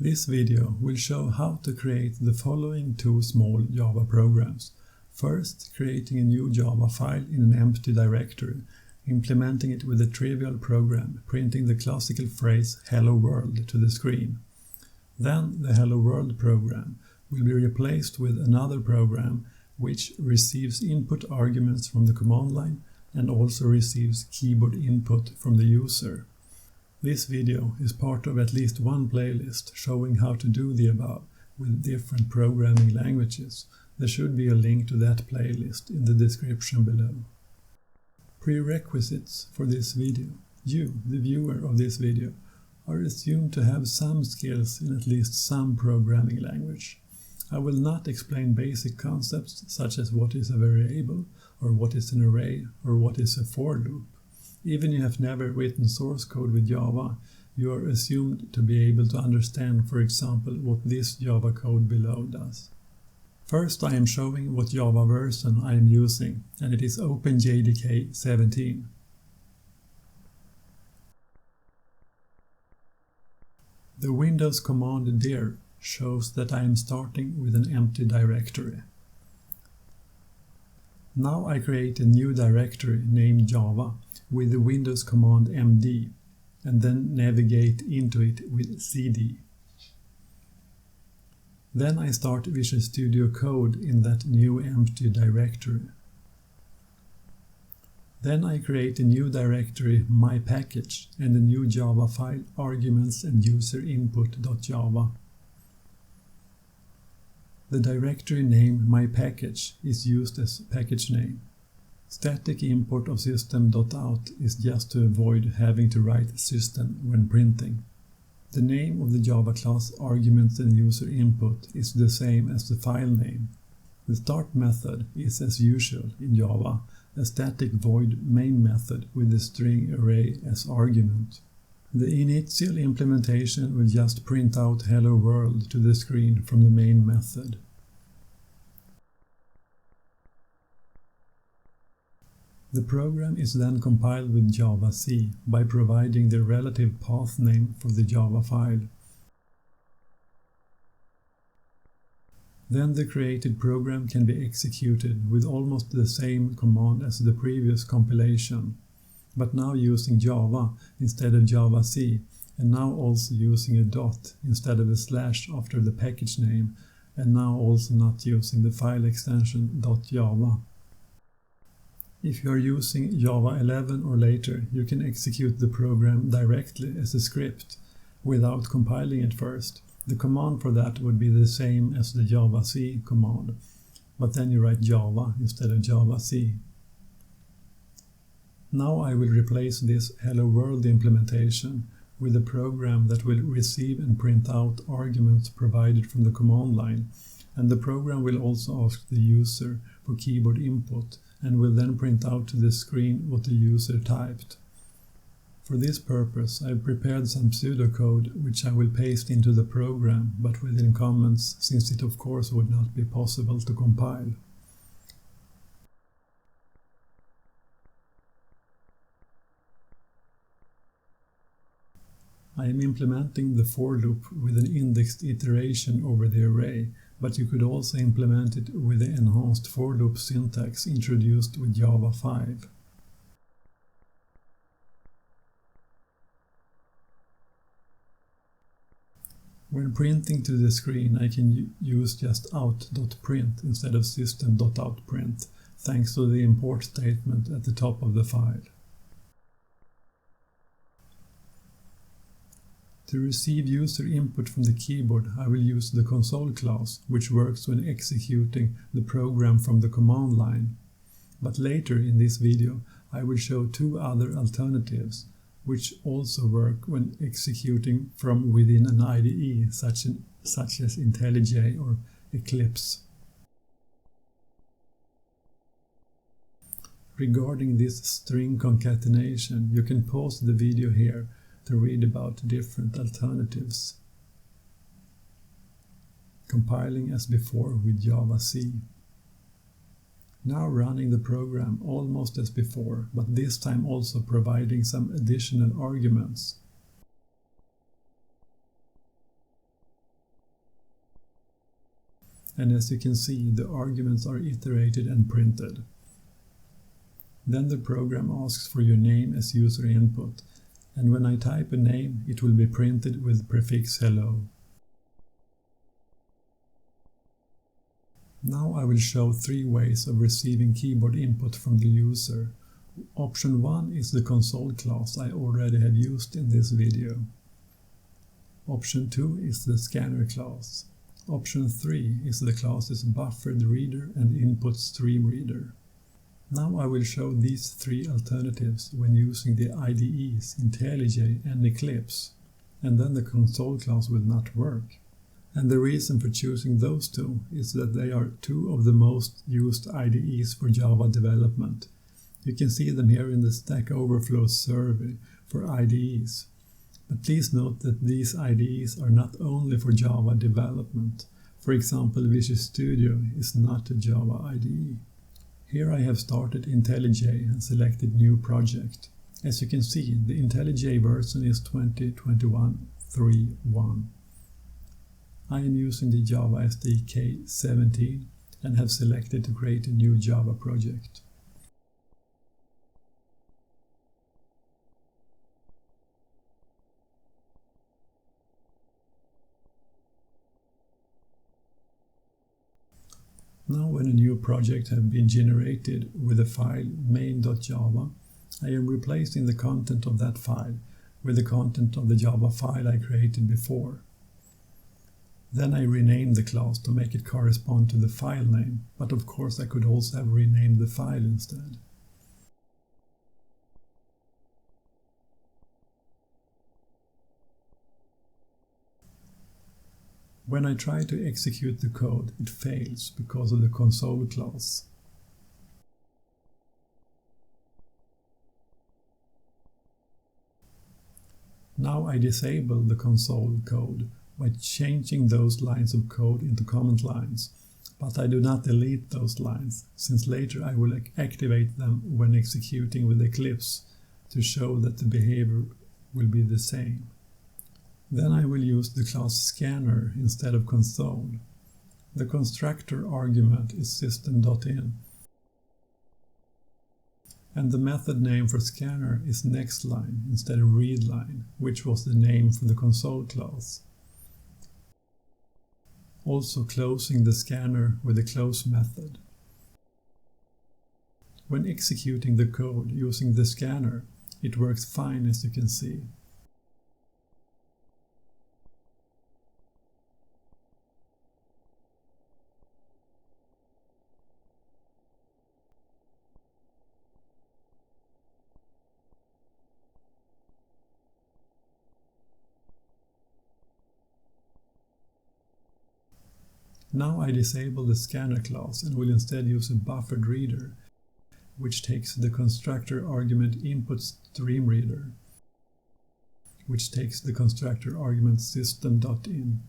This video will show how to create the following two small Java programs. First, creating a new Java file in an empty directory, implementing it with a trivial program, printing the classical phrase "Hello World" to the screen. Then the Hello World program will be replaced with another program which receives input arguments from the command line and also receives keyboard input from the user. This video is part of at least one playlist showing how to do the above with different programming languages. There should be a link to that playlist in the description below. Prerequisites for this video. You, the viewer of this video, are assumed to have some skills in at least some programming language. I will not explain basic concepts such as what is a variable, or what is an array, or what is a for loop. Even if you have never written source code with Java, you are assumed to be able to understand, for example, what this Java code below does. First, I am showing what Java version I am using, and it is OpenJDK 17. The Windows command dir shows that I am starting with an empty directory. Now I create a new directory named Java with the Windows command md and then navigate into it with cd. Then I start Visual Studio Code in that new empty directory. Then I create a new directory myPackage and a new Java file arguments and user input.java. The directory name myPackage is used as package name. Static import of system.out is just to avoid having to write system when printing. The name of the Java class arguments and user input is the same as the file name. The start method is, as usual in Java, a static void main method with the string array as argument. The initial implementation will just print out Hello World to the screen from the main method. The program is then compiled with javac by providing the relative path name for the Java file. Then the created program can be executed with almost the same command as the previous compilation, but now using Java instead of javac, and now also using a dot instead of a slash after the package name, and now also not using the file extension .java. If you are using Java 11 or later, you can execute the program directly as a script without compiling it first. The command for that would be the same as the javac command, but then you write Java instead of javac. Now I will replace this Hello World implementation with a program that will receive and print out arguments provided from the command line, and the program will also ask the user for keyboard input and will then print out to the screen what the user typed. For this purpose, I've prepared some pseudocode which I will paste into the program, but within comments, since it of course would not be possible to compile. I am implementing the for loop with an indexed iteration over the array, but you could also implement it with the enhanced for loop syntax introduced with Java 5. When printing to the screen, I can use just out.print instead of system.outprint, thanks to the import statement at the top of the file. To receive user input from the keyboard, I will use the console class, which works when executing the program from the command line. But later in this video, I will show two other alternatives, which also work when executing from within an IDE, such as IntelliJ or Eclipse. Regarding this string concatenation, you can pause the video here to read about different alternatives. Compiling as before with javac. Now running the program almost as before, but this time also providing some additional arguments. and as you can see, the arguments are iterated and printed. Then the program asks for your name as user input, and when I type a name, it will be printed with prefix hello. Now I will show 3 ways of receiving keyboard input from the user. Option 1 is the console class I already have used in this video. Option 2 is the scanner class. Option 3 is the classes buffered reader and input stream reader. Now I will show these 3 alternatives when using the IDEs IntelliJ and Eclipse, and then the console class will not work. And the reason for choosing those 2 is that they are 2 of the most used IDEs for Java development. You can see them here in the Stack Overflow survey for IDEs. But please note that these IDEs are not only for Java development. For example, Visual Studio is not a Java IDE. Here I have started IntelliJ and selected New Project. As you can see, the IntelliJ version is 2021.3.1. I am using the Java SDK 17 and have selected to create a new Java project. Now when a new project has been generated with the file main.java, I am replacing the content of that file with the content of the Java file I created before. Then I rename the class to make it correspond to the file name, but of course I could also have renamed the file instead. When I try to execute the code, it fails because of the console class. Now I disable the console code by changing those lines of code into comment lines, but I do not delete those lines, since later I will activate them when executing with Eclipse to show that the behavior will be the same. Then I will use the class scanner instead of console. The constructor argument is system.in, and the method name for scanner is nextLine instead of readLine, which was the name for the console class. Also closing the scanner with the close method. When executing the code using the scanner, it works fine, as you can see. Now I disable the scanner class and will instead use a buffered reader, which takes the constructor argument input_stream_reader, which takes the constructor argument system.in.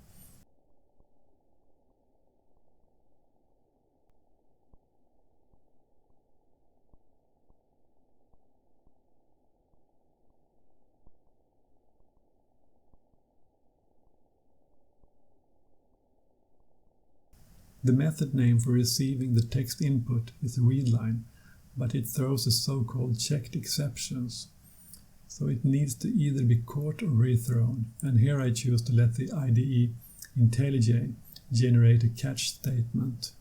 The method name for receiving the text input is readLine, but it throws a so-called checked exceptions. So it needs to either be caught or rethrown, and here I choose to let the IDE IntelliJ generate a catch statement.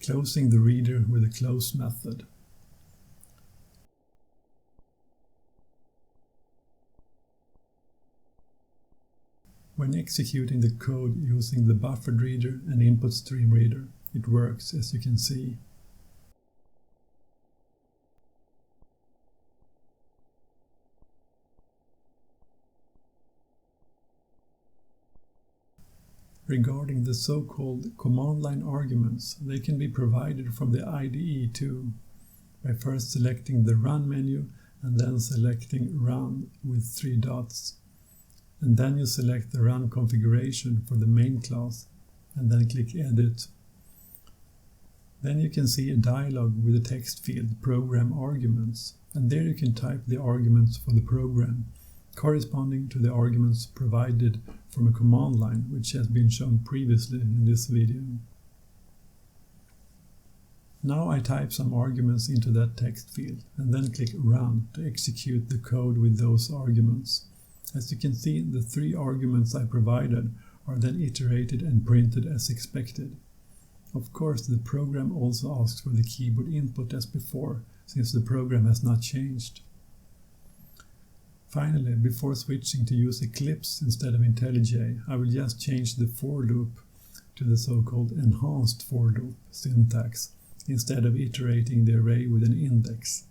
Closing the reader with a close method. When executing the code using the buffered reader and input_stream_reader, it works, as you can see. Regarding the so-called command line arguments, they can be provided from the IDE too, by first selecting the Run menu and then selecting Run with 3 dots. And then you select the run configuration for the main class and then click Edit. Then you can see a dialog with the text field Program Arguments, and there you can type the arguments for the program, corresponding to the arguments provided from a command line, which has been shown previously in this video. Now I type some arguments into that text field and then click Run to execute the code with those arguments. As you can see, the 3 arguments I provided are then iterated and printed as expected. Of course, the program also asks for the keyboard input as before, since the program has not changed. Finally, before switching to use Eclipse instead of IntelliJ, I will just change the for loop to the so-called enhanced for loop syntax, instead of iterating the array with an index.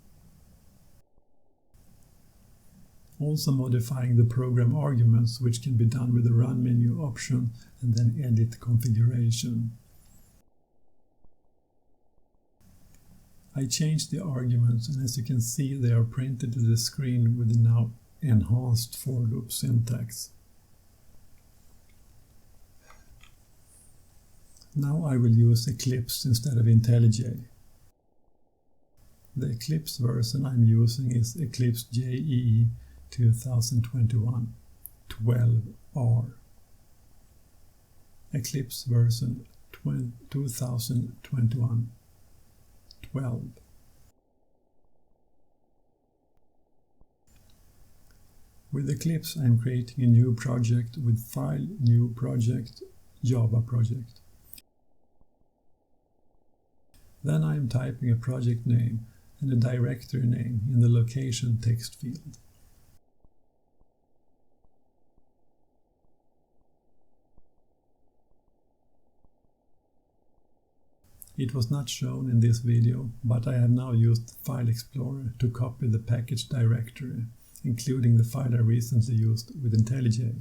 Also modifying the program arguments, which can be done with the Run menu option and then Edit configuration. I changed the arguments, and as you can see, they are printed to the screen with the now enhanced for loop syntax. Now I will use Eclipse instead of IntelliJ. The Eclipse version I'm using is Eclipse JEE 2021 12R. Eclipse version 2021 12. With Eclipse I'm creating a new project with File, New Project, Java Project. Then I am typing a project name and a directory name in the location text field. It was not shown in this video, but I have now used File Explorer to copy the package directory, including the file I recently used with IntelliJ.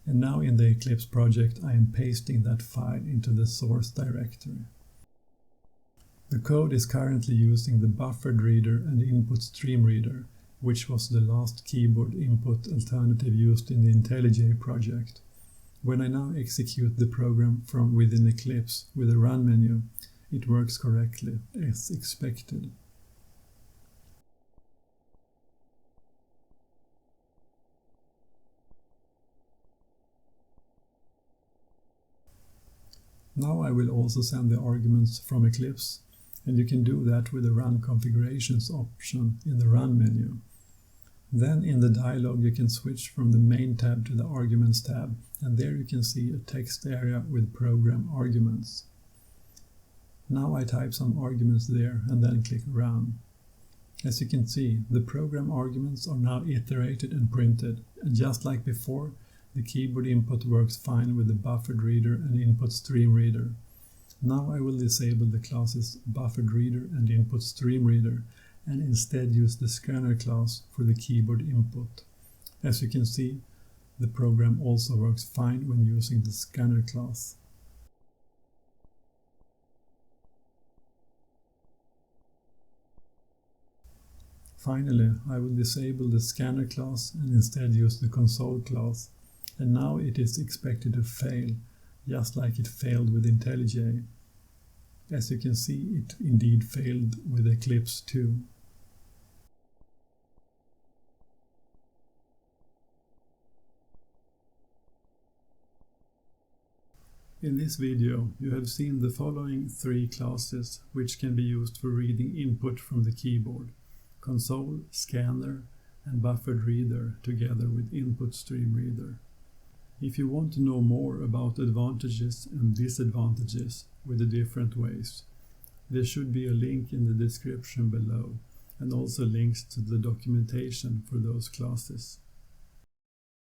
And now in the Eclipse project I am pasting that file into the source directory. The code is currently using the buffered reader and input stream reader, which was the last keyboard input alternative used in the IntelliJ project. When I now execute the program from within Eclipse with the Run menu, it works correctly, as expected. Now I will also send the arguments from Eclipse, and you can do that with the Run Configurations option in the Run menu. Then in the dialog you can switch from the Main tab to the Arguments tab, and there you can see a text area with Program Arguments. Now I type some arguments there and then click Run. As you can see, the program arguments are now iterated and printed, and just like before, the keyboard input works fine with the buffered reader and input stream reader. Now I will disable the classes buffered reader and input stream reader and instead use the scanner class for the keyboard input. As you can see, the program also works fine when using the scanner class. Finally, I will disable the scanner class and instead use the console class, and now it is expected to fail, just like it failed with IntelliJ. As you can see, it indeed failed with Eclipse too. In this video, you have seen the following 3 classes which can be used for reading input from the keyboard: console, scanner, and buffered reader together with input stream reader. If you want to know more about advantages and disadvantages with the different ways, there should be a link in the description below, and also links to the documentation for those classes.